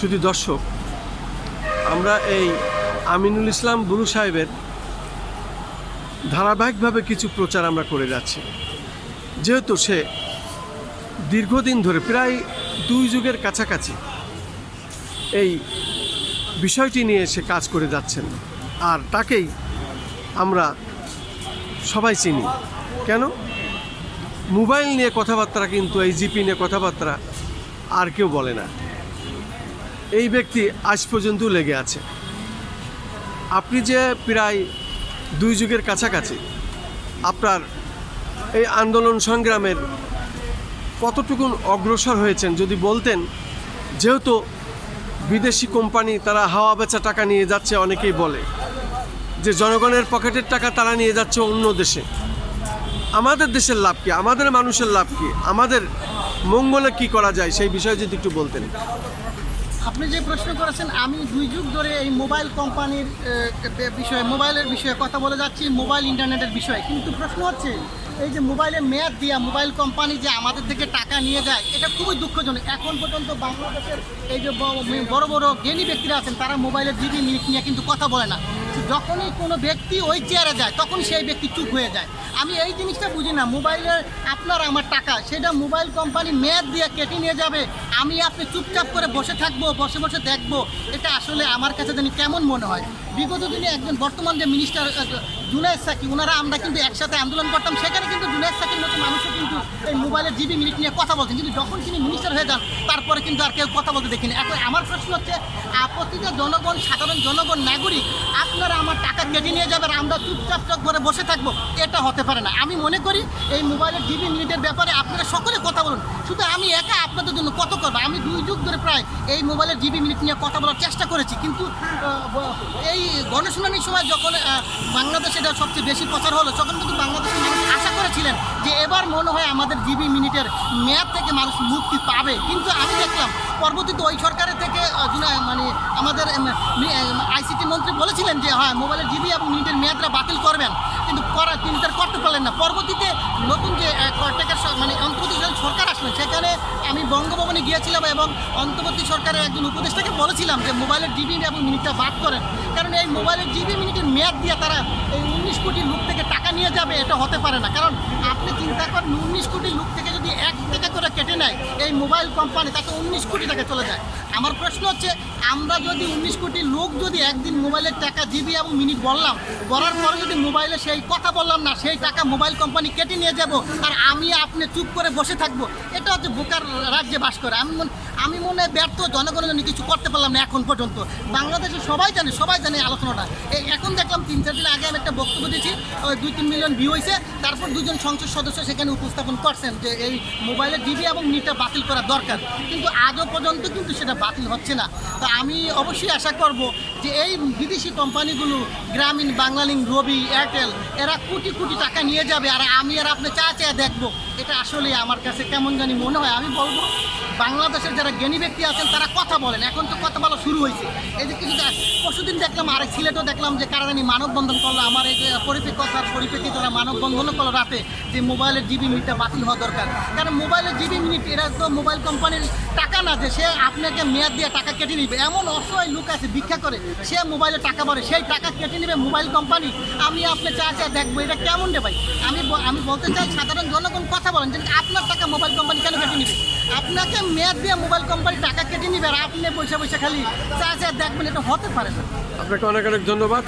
শুধু দর্শক, আমরা এই আমিনুল ইসলাম বুলু সাহেবের ধারাবাহিকভাবে কিছু প্রচার আমরা করে যাচ্ছি। যেহেতু সে দীর্ঘদিন ধরে প্রায় 2 যুগের কাছাকাছি এই বিষয়টি নিয়ে সে কাজ করে যাচ্ছেন, আর তাকেই আমরা সবাই চিনি। কেন? মোবাইল নিয়ে কথাবার্তা, কিন্তু এই জিপি নিয়ে কথাবার্তা আর কেউ বলে না। এই ব্যক্তি আজ পর্যন্ত লেগে আছে। আপনি যে প্রায় 2 যুগের কাছাকাছি আপনার এই আন্দোলন সংগ্রামের কতটুকুন অগ্রসর হয়েছেন যদি বলতেন। যেহেতু বিদেশি কোম্পানি তারা হাওয়া বেচা টাকা নিয়ে যাচ্ছে, অনেকেই বলে যে জনগণের পকেটের টাকা তারা নিয়ে যাচ্ছে অন্য দেশে। আমাদের দেশের লাভ কী? আমাদের মানুষের লাভ কী? আমাদের মঙ্গলে কি করা যায় সেই বিষয়ে যদি একটু বলতেন। আপনি যে প্রশ্ন করেছেন, আমি 2 যুগ ধরে এই মোবাইল কোম্পানির বিষয়ে, মোবাইলের বিষয়ে কথা বলে যাচ্ছি, মোবাইল ইন্টারনেটের বিষয়ে। কিন্তু প্রশ্ন হচ্ছে, এই যে মোবাইলে মেয়াদ দিয়া মোবাইল কোম্পানি যে আমাদের থেকে টাকা নিয়ে যায়, এটা খুবই দুঃখজনক। এখন পর্যন্ত বাংলাদেশের এই যে বড় বড় জ্ঞানী ব্যক্তিরা আছেন, তারা মোবাইলের জিবি মিনিট নিয়ে কিন্তু কথা বলে না। যখনই কোনো ব্যক্তি ওই চেয়ারে যায়, তখন সেই ব্যক্তি চুপ হয়ে যায়। আমি এই জিনিসটা বুঝি না। মোবাইলের আপনার আমার টাকা, সেটা মোবাইল কোম্পানি মেয়াদ দিয়ে কেটে নিয়ে যাবে, আমি আপনি চুপচাপ করে বসে থাকবো, বসে বসে দেখবো। এটা আসলে আমার কাছে জানি কেমন মনে হয়। বিগত দিনে একজন বর্তমান যে মিনিস্টার জুনায়েদ সাকি, ওনারা আমরা কিন্তু একসাথে আন্দোলন করতাম, সেখানে কিন্তু জুনায়েদ সাকির মতো মানুষও কিন্তু এই মোবাইলের জিবি মিনিট নিয়ে কথা বলছেন। কিন্তু যখন তিনি মিনিস্টার হয়ে যান, তারপরে কিন্তু আর কেউ কথা বলতে দেখিনি। এখন আমার প্রশ্ন হচ্ছে, প্রতিটা জনগণ, সাধারণ জনগণ, নাগরিক, আপনারা আমার টাকা কেটে নিয়ে যাবেন, আমরা চুপচাপ চোখ করে বসে থাকবো, এটা হতে পারে না। আমি মনে করি এই মোবাইলের জিবি মিনিটের ব্যাপারে আপনারা সকলে কথা বলুন। শুধু আমি একা আপনাদের জন্য কত করবো? আমি 2 যুগ ধরে প্রায় এই মোবাইলের জিবি মিনিট নিয়ে কথা বলার চেষ্টা করেছি, কিন্তু এই গণশুনানির সময় যখন বাংলাদেশে এটা সবচেয়ে বেশি প্রচার হলো, তখন কিন্তু বাংলাদেশের মানুষ আশা করেছিলেন যে এবার মনে হয় আমাদের জিবি মিনিটের মেয়াদ থেকে মানুষ মুক্তি পাবে। কিন্তু আমি দেখলাম পরবর্তীতে ওই সরকারের থেকে মানে আমাদের আইসিটি মন্ত্রী বলেছিলেন যে হ্যাঁ, মোবাইলের জিবি এবং মিনিটের মেয়াদটা বাতিল করবেন, কিন্তু তিনি তার করতে পারলেন না। পরবর্তীতে নতুন যে মানে অন্তর্বর্তীকালীন সরকার আসলেন, সেখানে আমি বঙ্গভবনে গিয়েছিলাম এবং অন্তর্বর্তী সরকারের একজন উপদেষ্টাকে বলেছিলাম যে মোবাইলের জিবি এবং মিনিটটা বাদ করেন, কারণ এই মোবাইলের জিবি মিনিটের মেয়াদ দিয়ে তারা এই 19 কোটি লোক থেকে টাকা নিয়ে যাবে, এটা হতে পারে না। কারণ আপনি চিন্তা করেন, 19 কোটি লোক থেকে যদি 1 টাকা করে কেটে নেয় এই মোবাইল কোম্পানি, তাতে 19 কোটি টাকা চলে যায়। আমার প্রশ্ন হচ্ছে, আমরা যদি 19 কোটি লোক যদি একদিন মোবাইলের টাকা জিবি এবং মিনিট বলার পরে যদি মোবাইলে সেই কথা বললাম না, সেই টাকা মোবাইল কোম্পানি কেটে নিয়ে যাব, আর আমি আপনি চুপ করে বসে থাকবো, এটা হচ্ছে বোকার রাজ্যে বাস করে। আমি মনে হয় ব্যর্থ, জনগণের জন্য কিছু করতে পারলাম না এখন পর্যন্ত। বাংলাদেশে সবাই জানে আলোচনাটা। এখন দেখলাম 3-4 দিন আগে আমি একটা বক্তব্য দিয়েছি, ওই 2-3 মিলিয়ন ভিউ হয়েছে। তারপর 2 জন সংসদ সদস্য সেখানে উপস্থাপন করছেন যে এই মোবাইলের জিবি এবং মিনিটটা বাতিল করা দরকার, কিন্তু আজও পর্যন্ত কিন্তু সেটা বাতিল হচ্ছে না। তো আমি অবশ্যই আশা করব যে এই বিদেশি কোম্পানিগুলো, গ্রামীণ, বাংলালিংক, রবি, এয়ারটেল, এরা কোটি কোটি টাকা নিয়ে যাবে, আর আমি আর আপনি চেয়ে দেখবো। এটা আসলে আমার কাছে কেমন জানি মনে হয়। আমি বলবো, বাংলাদেশের যারা জ্ঞানী ব্যক্তি আছেন তারা কথা বলেন। এখন তো কথা বলা শুরু হয়েছে। এই যে কিছু পরশুদিন দেখলাম, আরেক সিলেটও দেখলাম যে কারাদানি মানববন্ধন করলো। আমার এই যে পরিপ্রেক্ষিতে তারা মানববন্ধনও করলো রাতে, যে মোবাইলের জিবি মিনিটটা বাতিল হওয়া দরকার। কারণ মোবাইলের জিবি মিনিট, এরা তো মোবাইল কোম্পানির টাকা না যে সে আপনাকে মেয়াদ দিয়ে টাকা কেটে নিবে। এমন অসহায় লোক আছে, ভিক্ষা করে, সে মোবাইলে টাকা ভরে, সেই টাকা কেটে নেবে মোবাইল কোম্পানি। আমি আপনি চেয়ে দেখবো, এটা কেমন রে ভাই? আমি বলতে চাই, সাধারণ জনগণ কথা বলেন যে আপনার টাকা মোবাইল কোম্পানি কেন কেটে নিবে? আপনাকে মেয়াদ দিয়ে মোবাইল কোম্পানি টাকা কেটে নিবে, আর আপনি পয়সা খালি চেয়ে দেখবেন, এটা হতে পারে না। আপনাকে অনেক অনেক ধন্যবাদ।